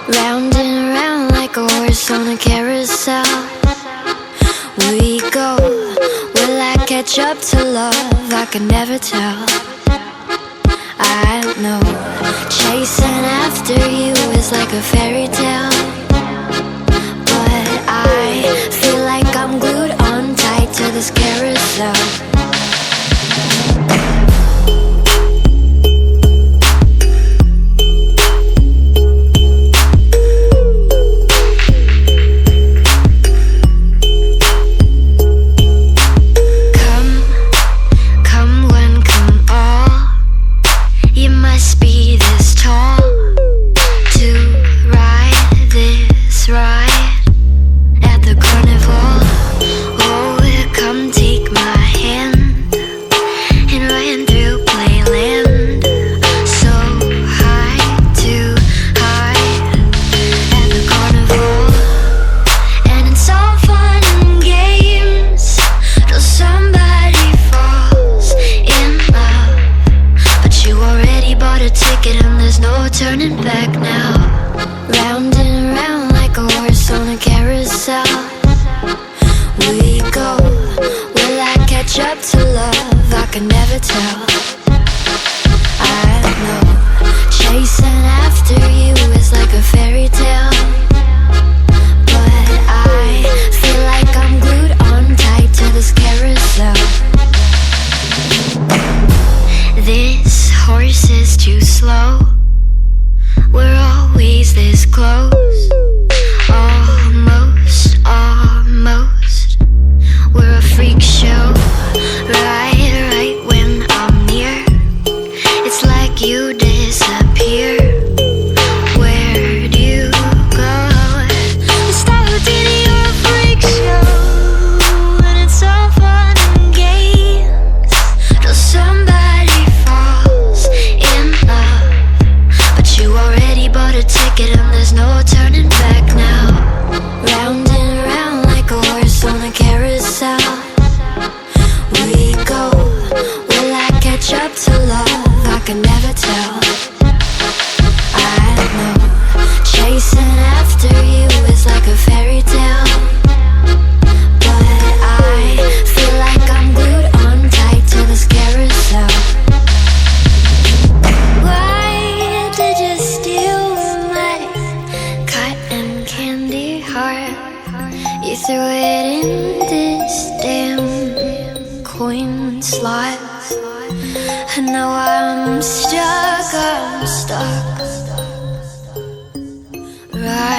Round and round like a horse on a carousel we go. Will I catch up to love? I can never tell. I know chasing after you is like a fairy tale, but I feel like I'm glued on tight to this carousel. Turning back now. Round and round like a horse on a carousel we go. Will I catch up to love? I can never tell. I know chasing after you is like a fairy tale, but I feel like I'm glued on tight to this carousel. This horse is too slow. We're always this close. Almost, almost. We're a freak show. Right when I'm near, it's like you disappear. Where do you go? You started in your freak show, and it's all fun and games till somebody falls in love. But you already bought a ticket and there's no turning back now. Round and round like a horse on a carousel we go. Will I catch up to love? I can never tell. I know chasing after you is like a fairy tale, but I feel like I'm glued on tight to this carousel. Why did you steal my cotton candy heart? You threw it in this damn coin slot, and now I'm stuck right